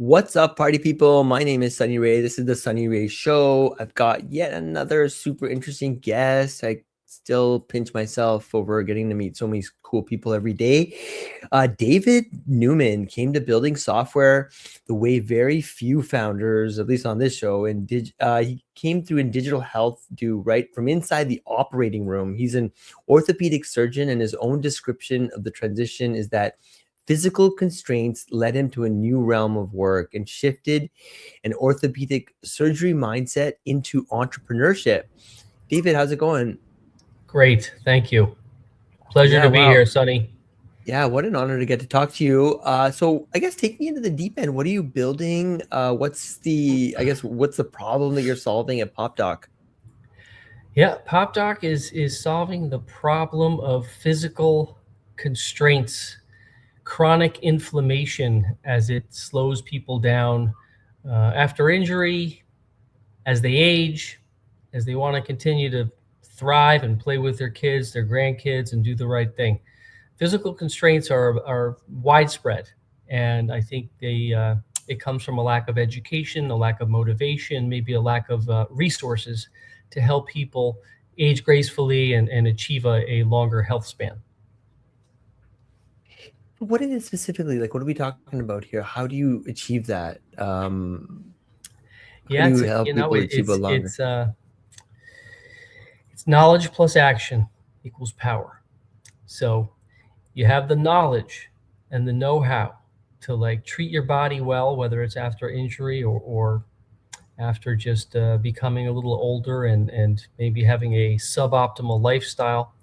What's up, party people? My name is Sunny Ray. This is the Sunny Ray Show. I've got yet another super interesting guest. I still pinch myself over getting to meet so many cool people every day. David Neuman came to building software the way very few founders, at least on this show, and he came through in digital health do right from inside the operating room. He's an orthopedic surgeon, and his own description of the transition is that physical constraints led him to a new realm of work and shifted an orthopedic surgery mindset into entrepreneurship. David, how's it going? Great. Thank you. Pleasure to be here, Sunny. Yeah, what an honor to get to talk to you. So I guess taking you into the deep end, what are you building? What's the problem that you're solving at PopDoc? Yeah, PopDoc is solving the problem of physical constraints, chronic inflammation as it slows people down after injury, as they age, as they want to continue to thrive and play with their kids, their grandkids, and do the right thing. Physical constraints are widespread, and I think it comes from a lack of education, a lack of motivation, maybe a lack of resources to help people age gracefully and achieve a longer health span. What is it specifically? Like, what are we talking about here? How do you achieve that? How do you help people achieve a longer? It's knowledge plus action equals power. So you have the knowledge and the know-how to treat your body well, whether it's after injury or after just becoming a little older and maybe having a suboptimal lifestyle,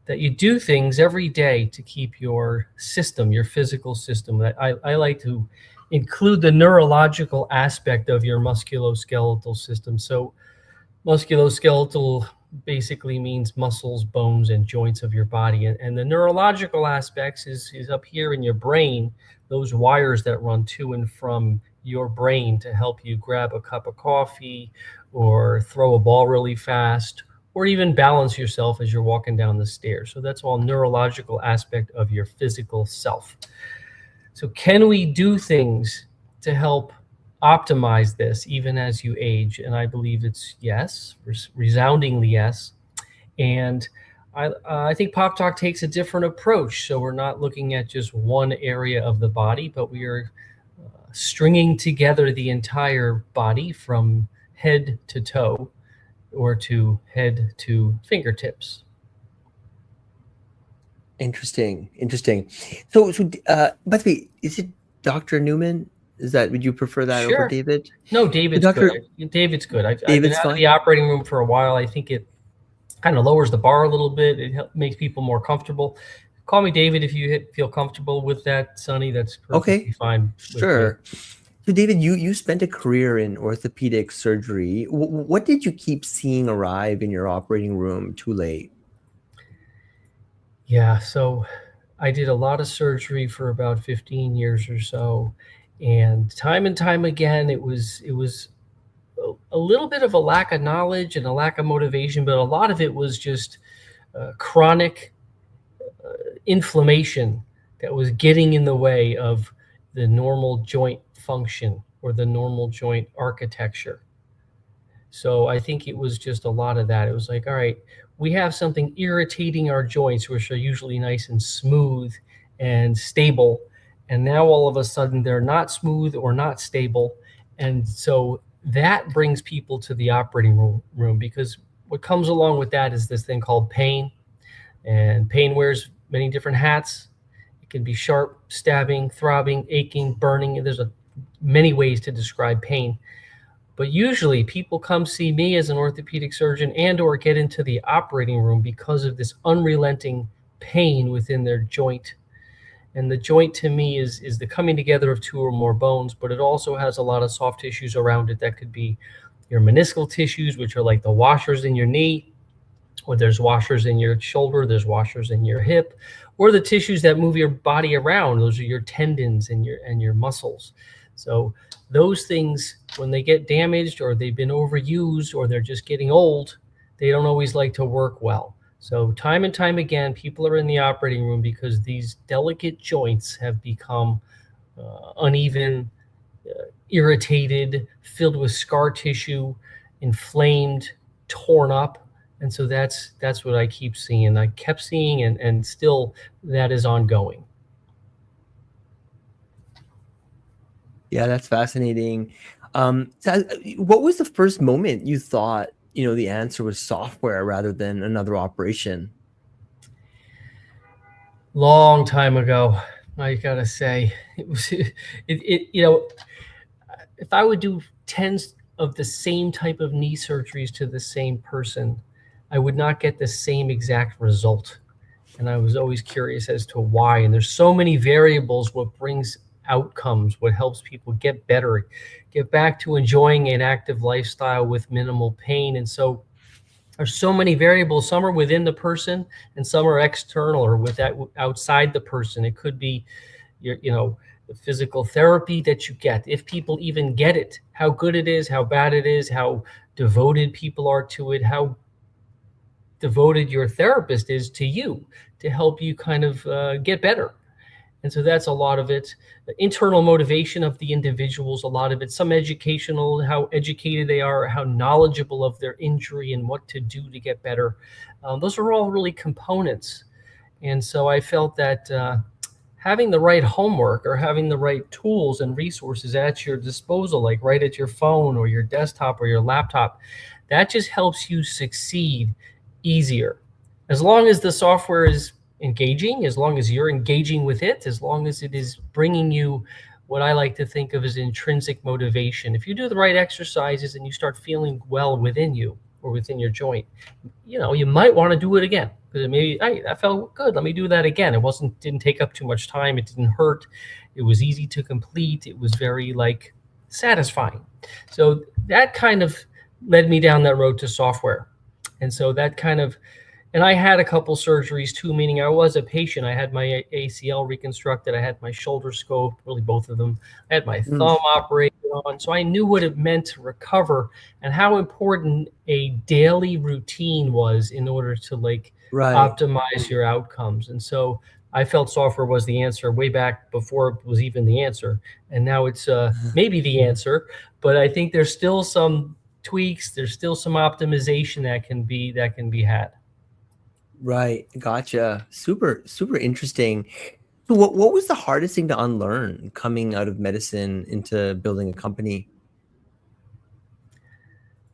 that you do things every day to keep your system, your physical system. I like to include the neurological aspect of your musculoskeletal system. So musculoskeletal basically means muscles, bones, and joints of your body. And the neurological aspects is up here in your brain, those wires that run to and from your brain to help you grab a cup of coffee or throw a ball really fast, or even balance yourself as you're walking down the stairs. So that's all neurological aspect of your physical self. So can we do things to help optimize this even as you age? And I believe it's yes, resoundingly yes. And I think PopDoc takes a different approach. So we're not looking at just one area of the body, but we are stringing together the entire body from head to toe, or to head to fingertips. Interesting. So, by the way, is it Dr. Neuman? Would you prefer that Sure. over David? No, David's good. David's good. I've been out of the operating room for a while. I think it kind of lowers the bar a little bit. It makes people more comfortable. Call me David if you feel comfortable with that, Sonny. That's perfectly fine. Sure. So, David, you spent a career in orthopedic surgery. What did you keep seeing arrive in your operating room too late? Yeah, so I did a lot of surgery for about 15 years or so. And time again, it was a little bit of a lack of knowledge and a lack of motivation, but a lot of it was just chronic inflammation that was getting in the way of the normal joint function or the normal joint architecture. So I think it was just a lot of that. It was like, all right, we have something irritating our joints, which are usually nice and smooth and stable. And now all of a sudden they're not smooth or not stable. And so that brings people to the operating room, because what comes along with that is this thing called pain. And pain wears many different hats. It can be sharp, stabbing, throbbing, aching, burning. There's many ways to describe pain. But usually people come see me as an orthopedic surgeon and or get into the operating room because of this unrelenting pain within their joint. And the joint to me is the coming together of two or more bones, but it also has a lot of soft tissues around it that could be your meniscal tissues, which are like the washers in your knee, or there's washers in your shoulder, there's washers in your hip, or the tissues that move your body around. Those are your tendons and your muscles. So those things, when they get damaged or they've been overused or they're just getting old, they don't always like to work well. So time and time again, people are in the operating room because these delicate joints have become uneven, irritated, filled with scar tissue, inflamed, torn up. And so that's what I keep seeing. I kept seeing, and still that is ongoing. Yeah, that's fascinating. What was the first moment you thought, the answer was software rather than another operation? Long time ago, I gotta say, it was if I would do tens of the same type of knee surgeries to the same person, I would not get the same exact result. And I was always curious as to why. And there's so many variables what brings outcomes, what helps people get better, get back to enjoying an active lifestyle with minimal pain. And so there's so many variables. Some are within the person and some are external or with that outside the person. It could be the physical therapy that you get, if people even get it, how good it is, how bad it is, how devoted people are to it, how devoted your therapist is to you to help you kind of get better. And so that's a lot of it. The internal motivation of the individuals, a lot of it, some educational, how educated they are, how knowledgeable of their injury and what to do to get better. Those are all really components. And so I felt that having the right homework or having the right tools and resources at your disposal, like right at your phone or your desktop or your laptop, that just helps you succeed easier. As long as the software is engaging, as long as you're engaging with it, as long as it is bringing you what I like to think of as intrinsic motivation. If you do the right exercises and you start feeling well within you or within your joint, you might want to do it again because maybe, hey, that felt good. Let me do that again. Didn't take up too much time. It didn't hurt. It was easy to complete. It was very satisfying. So that kind of led me down that road to software. And so that kind of, and I had a couple surgeries too, meaning I was a patient. I had my ACL reconstructed. I had my shoulder scoped, really both of them. I had my Mm, thumb operated on. So I knew what it meant to recover and how important a daily routine was in order to right. optimize your outcomes. And so I felt software was the answer way back before it was even the answer. And now it's maybe the answer, but I think there's still some tweaks. There's still some optimization that can be had. Right. Gotcha. Super, super interesting. So what was the hardest thing to unlearn coming out of medicine into building a company?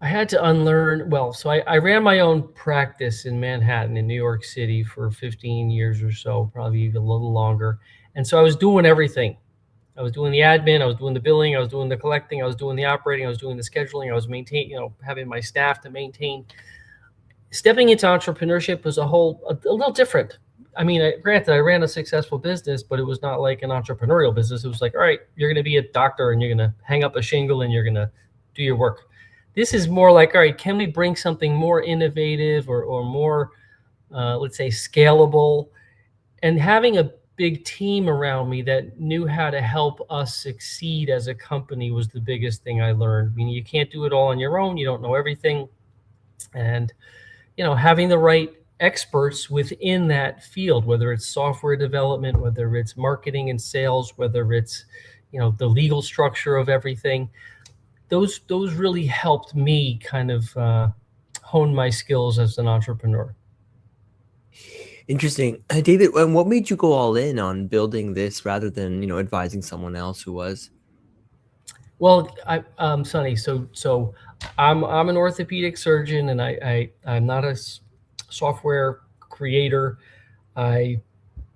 I had to unlearn. Well, so I ran my own practice in Manhattan, in New York City, for 15 years or so, probably even a little longer. And so I was doing everything. I was doing the admin, I was doing the billing, I was doing the collecting, I was doing the operating, I was doing the scheduling, I was maintaining, having my staff to maintain. Stepping into entrepreneurship was a little different. I mean, granted, I ran a successful business, but it was not like an entrepreneurial business. It was like, all right, you're going to be a doctor and you're going to hang up a shingle and you're going to do your work. This is more like, all right, can we bring something more innovative or more, let's say, scalable? And having a big team around me that knew how to help us succeed as a company was the biggest thing I learned. I mean, you can't do it all on your own. You don't know everything. And having the right experts within that field, whether it's software development, whether it's marketing and sales, whether it's, the legal structure of everything, those really helped me kind of hone my skills as an entrepreneur. Interesting. David, and what made you go all in on building this rather than, advising someone else who was? Well, Sonny, so I'm an orthopedic surgeon, and I'm not a software creator. I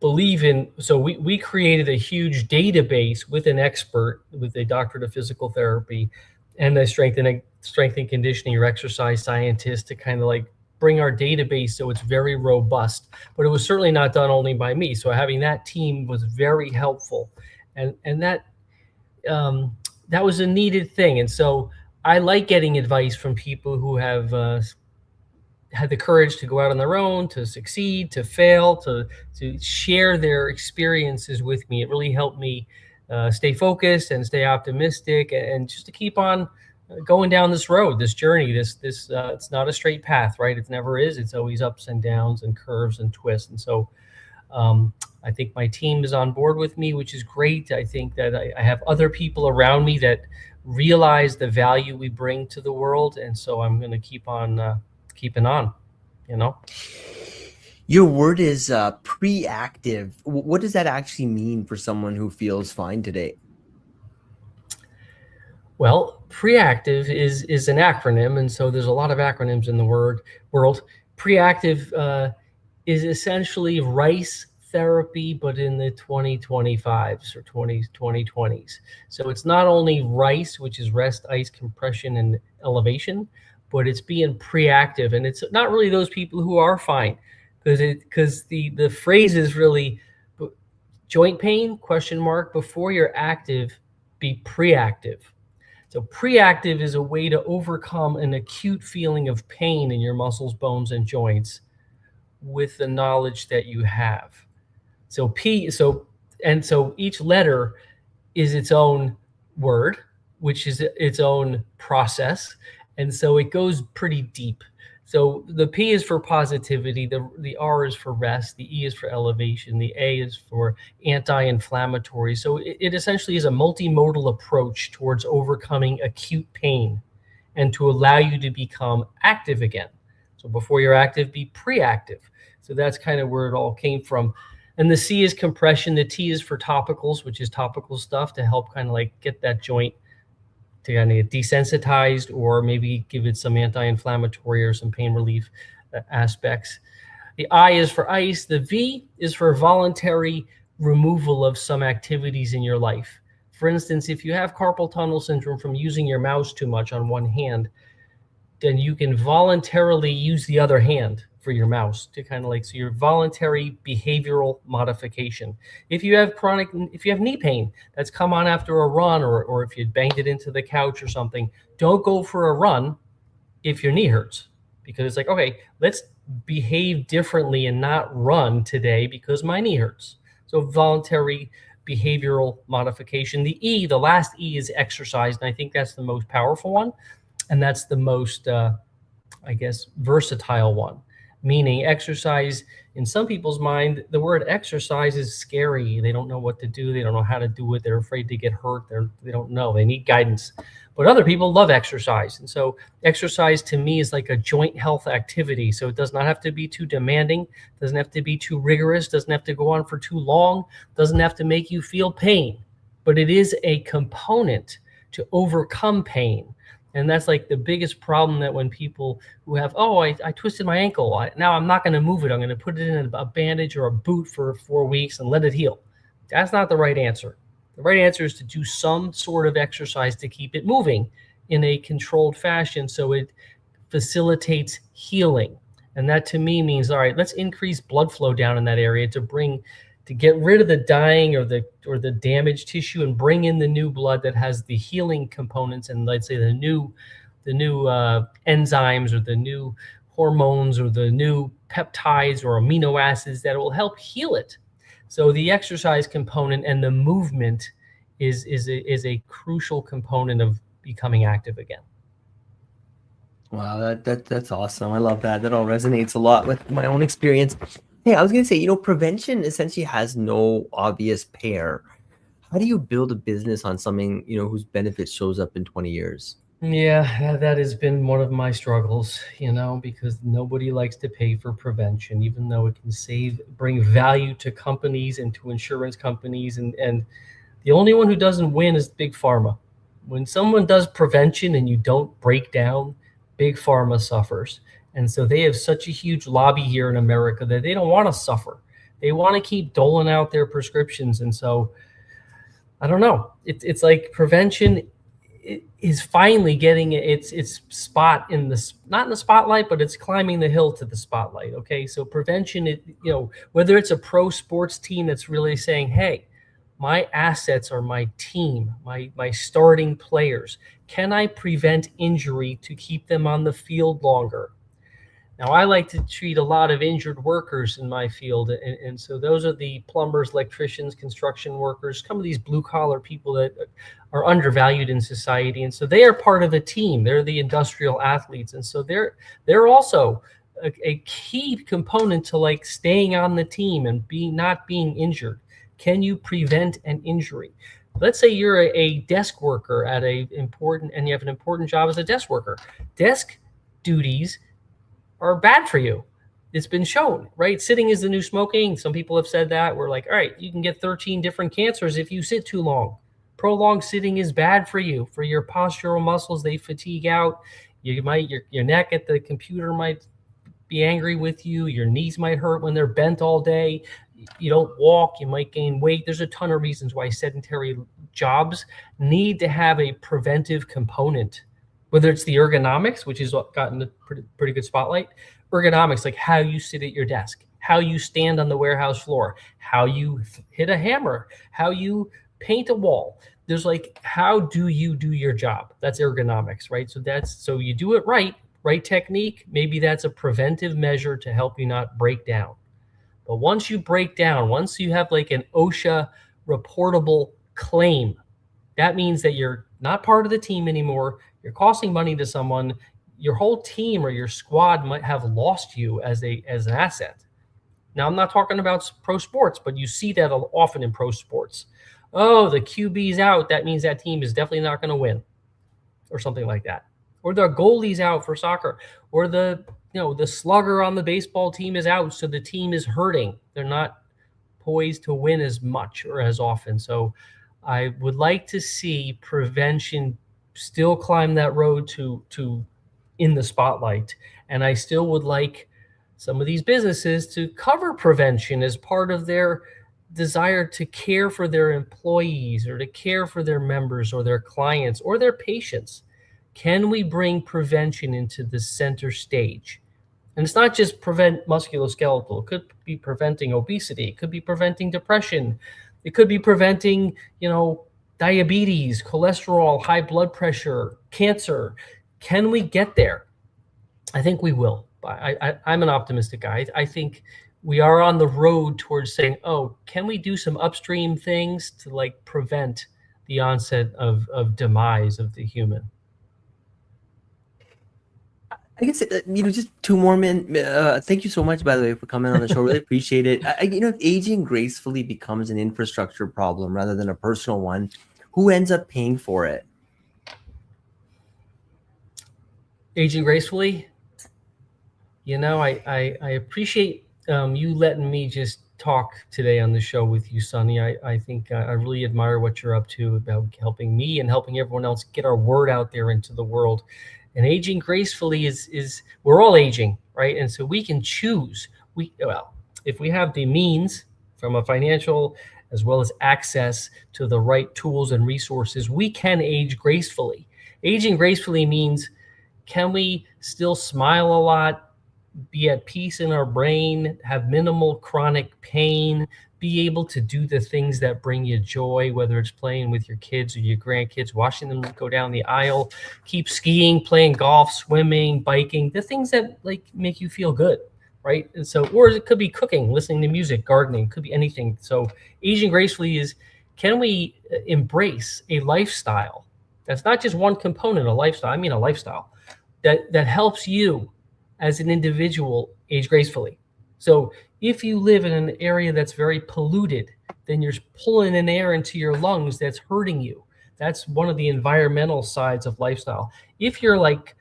believe in, so we created a huge database with an expert with a doctorate of physical therapy and a strength and conditioning or exercise scientist to kind of bring our database so it's very robust. But it was certainly not done only by me. So having that team was very helpful, and that was a needed thing. And so I like getting advice from people who have had the courage to go out on their own, to succeed, to fail, to share their experiences with me. It really helped me stay focused and stay optimistic, and just to keep on going down this road, this journey. This it's not a straight path, right? It never is. It's always ups and downs and curves and twists. And so I think my team is on board with me, which is great. I think that I have other people around me that realize the value we bring to the world, and so I'm going to keep on keeping on. You know. Your word is pre-active. What does that actually mean for someone who feels fine today? Well, preactive is an acronym, and so there's a lot of acronyms in the world. Preactive is essentially rice therapy, but in the 2025s or 2020s. So it's not only rice, which is rest, ice, compression, and elevation, but it's being preactive, and it's not really those people who are fine, because the phrase is really joint pain question mark before you're active, be preactive. So preactive is a way to overcome an acute feeling of pain in your muscles, bones, and joints with the knowledge that you have. So so each letter is its own word, which is its own process, and so it goes pretty deep. So the P is for positivity, the R is for rest, the E is for elevation, the A is for anti-inflammatory. So it essentially is a multimodal approach towards overcoming acute pain and to allow you to become active again. So before you're active, be pre-active. So that's kind of where it all came from. And the C is compression. The T is for topicals, which is topical stuff to help kind of like get that joint to kind of get desensitized, or maybe give it some anti-inflammatory or some pain relief aspects. The I is for ice. The V is for voluntary removal of some activities in your life. For instance, if you have carpal tunnel syndrome from using your mouse too much on one hand, then you can voluntarily use the other hand for your mouse to kind of like, so your voluntary behavioral modification. If you have knee pain that's come on after a run, or if you banged it into the couch or something, don't go for a run if your knee hurts, because it's like, okay, let's behave differently and not run today because my knee hurts. So voluntary behavioral modification. The last E is exercise, and I think that's the most powerful one, and that's the most, I guess, versatile one. Meaning exercise, in some people's mind, the word exercise is scary. They don't know what to do. They don't know how to do it. They're afraid to get hurt. They don't know. They need guidance. But other people love exercise. And so exercise to me is like a joint health activity. So it does not have to be too demanding, doesn't have to be too rigorous, doesn't have to go on for too long, doesn't have to make you feel pain. But it is a component to overcome pain. And that's like the biggest problem, that when people who have, I twisted my ankle, now I'm not going to move it. I'm going to put it in a bandage or a boot for 4 weeks and let it heal. That's not the right answer. The right answer is to do some sort of exercise to keep it moving in a controlled fashion so it facilitates healing. And that to me means, all right, let's increase blood flow down in that area to get rid of the dying or the damaged tissue and bring in the new blood that has the healing components, and let's say the new enzymes or the new hormones or the new peptides or amino acids that will help heal it. So the exercise component and the movement is a crucial component of becoming active again. Wow, that's awesome. I love that. That all resonates a lot with my own experience. Hey, I was gonna say, prevention essentially has no obvious pair. How do you build a business on something, whose benefit shows up in 20 years? Yeah, that has been one of my struggles, because nobody likes to pay for prevention, even though it can bring value to companies and to insurance companies. And the only one who doesn't win is Big Pharma. When someone does prevention and you don't break down, Big Pharma suffers. And so they have such a huge lobby here in America that they don't want to suffer. They want to keep doling out their prescriptions. And so, I don't know. It's like prevention is finally getting its spot not in the spotlight, but it's climbing the hill to the spotlight. Okay, so prevention, whether it's a pro sports team that's really saying, hey, my assets are my team, my starting players. Can I prevent injury to keep them on the field longer? Now, I like to treat a lot of injured workers in my field, and so those are the plumbers, electricians, construction workers, some of these blue-collar people that are undervalued in society, and so they are part of a team. They're the industrial athletes, and so they're also a key component to like staying on the team and not being injured. Can you prevent an injury? Let's say you're a desk worker at and you have an important job as a desk worker. Desk duties are bad for you. It's been shown, right? Sitting is the new smoking. Some people have said that. We're like, all right, you can get 13 different cancers if you sit too long. Prolonged sitting is bad for you, for your postural muscles. They fatigue out. Your neck at the computer might be angry with you. Your knees might hurt when they're bent all day. You don't walk, you might gain weight. There's a ton of reasons why sedentary jobs need to have a preventive component, whether it's the ergonomics, which has gotten a pretty good spotlight. Ergonomics, like how you sit at your desk, how you stand on the warehouse floor, how you hit a hammer, how you paint a wall. There's like, how do you do your job? That's ergonomics, right? So you do it right technique. Maybe that's a preventive measure to help you not break down. But once you break down, once you have like an OSHA reportable claim, that means that you're not part of the team anymore. You're costing money to someone. Your whole team or your squad might have lost you as an asset. Now, I'm not talking about pro sports, but you see that often in pro sports. Oh, the QB's out. That means that team is definitely not going to win, or something like that. Or the goalie's out for soccer, or the slugger on the baseball team is out, so the team is hurting. They're not poised to win as much or as often. So I would like to see prevention still climb that road to in the spotlight. And I still would like some of these businesses to cover prevention as part of their desire to care for their employees or to care for their members or their clients or their patients. Can we bring prevention into the center stage? And it's not just prevent musculoskeletal. It could be preventing obesity. It could be preventing depression. It could be preventing, diabetes, cholesterol, high blood pressure, cancer. Can we get there? I think we will. I'm an optimistic guy. I think we are on the road towards saying, oh, can we do some upstream things to like prevent the onset of demise of the human? I guess just two more men. Thank you so much, by the way, for coming on the show. Really appreciate it. If aging gracefully becomes an infrastructure problem rather than a personal one, who ends up paying for it? Aging gracefully. I appreciate you letting me just talk today on the show with you, Sonny. I think I really admire what you're up to about helping me and helping everyone else get our word out there into the world. And aging gracefully is we're all aging, right? And so we can choose. If we have the means from a financial as well as access to the right tools and resources, we can age gracefully. Aging gracefully means, can we still smile a lot, be at peace in our brain, have minimal chronic pain, be able to do the things that bring you joy, whether it's playing with your kids or your grandkids, watching them go down the aisle, keep skiing, playing golf, swimming, biking, the things that like make you feel good, right? And so, or it could be cooking, listening to music, gardening, could be anything. So aging gracefully is, can we embrace a lifestyle that's not just one component, a lifestyle, I mean a lifestyle that helps you as an individual age gracefully. So if you live in an area that's very polluted, then you're pulling in air into your lungs that's hurting you. That's one of the environmental sides of lifestyle. If you're like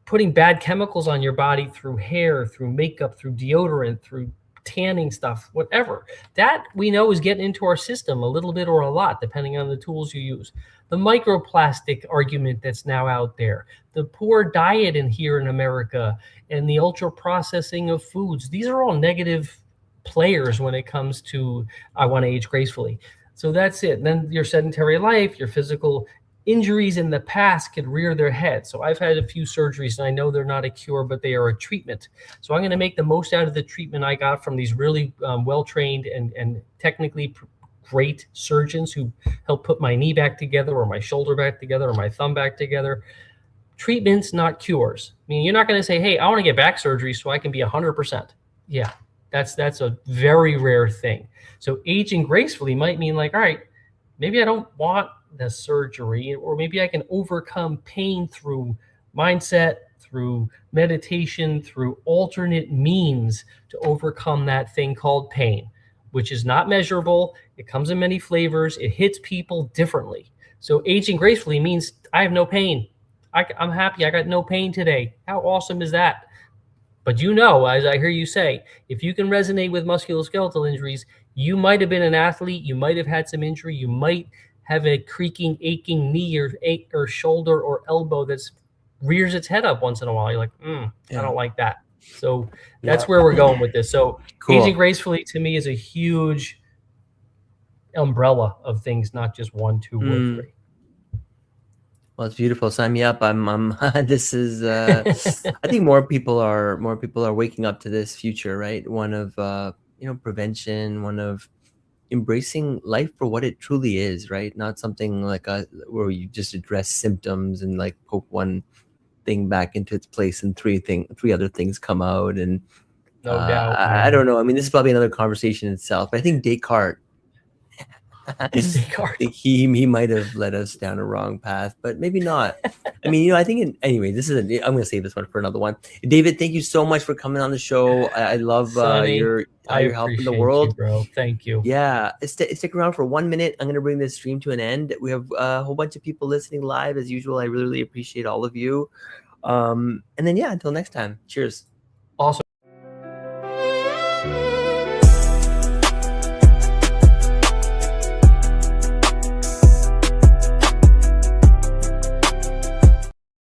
putting bad chemicals on your body through hair, through makeup, through deodorant, through tanning stuff, whatever, that we know is getting into our system a little bit or a lot, depending on the tools you use. The microplastic argument that's now out there, the poor diet in here in America, and the ultra processing of foods. These are all negative players when it comes to, I want to age gracefully. So that's it. And then your sedentary life, your physical injuries in the past could rear their head. So I've had a few surgeries and I know they're not a cure, but they are a treatment. So I'm going to make the most out of the treatment I got from these really well-trained and technically great surgeons who help put my knee back together or my shoulder back together or my thumb back together. Treatments, not cures. I mean, you're not going to say, hey, I want to get back surgery so I can be 100%. Yeah, that's a very rare thing. So aging gracefully might mean like, all right, maybe I don't want the surgery, or maybe I can overcome pain through mindset, through meditation, through alternate means to overcome that thing called pain, which is not measurable. It comes in many flavors. It hits people differently. So aging gracefully means I have no pain. I'm happy. I got no pain today. How awesome is that? But as I hear you say, if you can resonate with musculoskeletal injuries, you might have been an athlete, you might have had some injury, you might have a creaking, aching knee or shoulder or elbow that rears its head up once in a while. You're like, I Yeah. don't like that. So Yeah. that's where we're going with this. So Cool. aging gracefully to me is a huge umbrella of things, not just 1, 2, or 3. Well, it's beautiful. Sign me up. I'm this is I think more people are waking up to this future, right? One of prevention, one of embracing life for what it truly is, right? Not something like where you just address symptoms and like poke one thing back into its place and three other things come out. And No doubt, I man. don't know. I mean, this is probably another conversation itself, but I think Descartes he might have led us down a wrong path, but maybe not. I mean, I think anyway, I'm going to save this one for another one. David, thank you so much for coming on the show. I love Sonny, your help in the world, you, bro. Thank you. Yeah, stick around for 1 minute. I'm going to bring this stream to an end. We have a whole bunch of people listening live as usual. I really appreciate all of you. And then until next time. Cheers.